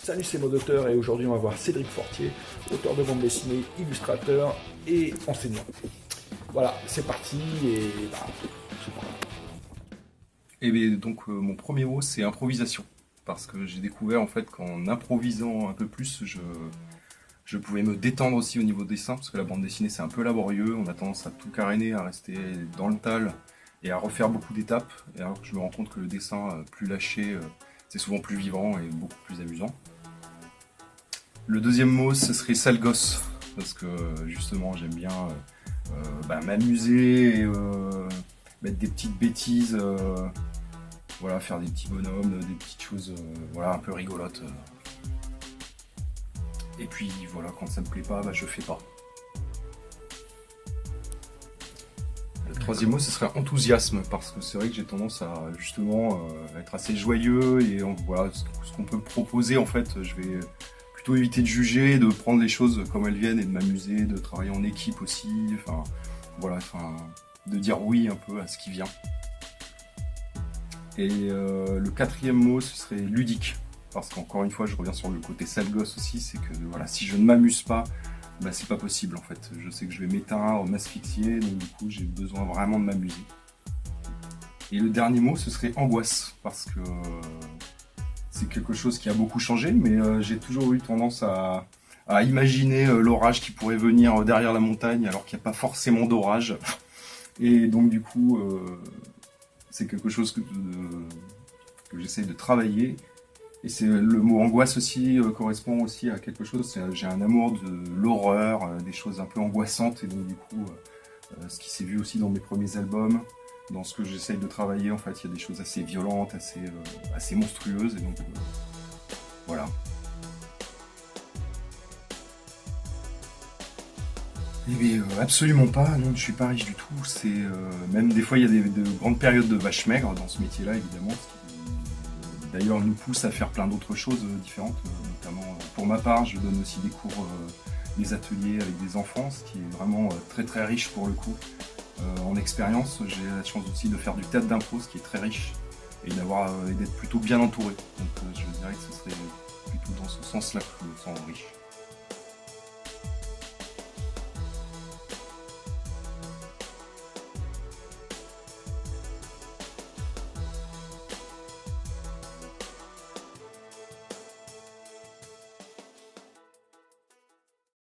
Salut, c'est Mode Auteur et aujourd'hui on va voir Cédric Fortier, auteur de bande dessinée, illustrateur et enseignant. Voilà, c'est parti et c'est parti. Et bien, donc mon premier mot c'est improvisation. Parce que j'ai découvert en fait qu'en improvisant un peu plus, je pouvais me détendre aussi au niveau dessin, parce que la bande dessinée c'est un peu laborieux, on a tendance à tout caréner, à rester dans le tal et à refaire beaucoup d'étapes, et alors que je me rends compte que le dessin plus lâché, c'est souvent plus vivant et beaucoup plus amusant. Le deuxième mot ce serait sale gosse, parce que justement j'aime bien m'amuser et mettre des petites bêtises, voilà, faire des petits bonhommes, des petites choses voilà, un peu rigolotes. Et puis voilà, quand ça me plaît pas, je fais pas. Le troisième mot, ce serait enthousiasme, parce que c'est vrai que j'ai tendance à justement être assez joyeux et voilà, ce qu'on peut me proposer, en fait, je vais plutôt éviter de juger, de prendre les choses comme elles viennent et de m'amuser, de travailler en équipe aussi, enfin voilà, de dire oui un peu à ce qui vient. Et le quatrième mot, ce serait ludique. Parce qu'encore une fois, je reviens sur le côté sale gosse aussi, c'est que voilà, si je ne m'amuse pas, c'est pas possible en fait. Je sais que je vais m'éteindre, m'asphyxier, donc du coup j'ai besoin vraiment de m'amuser. Et le dernier mot, ce serait angoisse, parce que c'est quelque chose qui a beaucoup changé, mais j'ai toujours eu tendance à imaginer l'orage qui pourrait venir derrière la montagne, alors qu'il n'y a pas forcément d'orage. Et donc du coup, c'est quelque chose que j'essaye de travailler. Et c'est le mot angoisse aussi correspond aussi à quelque chose. J'ai un amour de l'horreur, des choses un peu angoissantes, et donc du coup, ce qui s'est vu aussi dans mes premiers albums, dans ce que j'essaye de travailler, en fait, il y a des choses assez violentes, assez monstrueuses, et donc voilà. Eh bien, absolument pas, non, je suis pas riche du tout. C'est même des fois il y a de grandes périodes de vache maigre dans ce métier-là, évidemment. D'ailleurs, nous pousse à faire plein d'autres choses différentes, notamment pour ma part, je donne aussi des cours, des ateliers avec des enfants, ce qui est vraiment très très riche pour le coup. En expérience, j'ai la chance aussi de faire du théâtre d'impro, ce qui est très riche, et d'être plutôt bien entouré. Donc je dirais que ce serait plutôt dans ce sens-là que je me sens riche.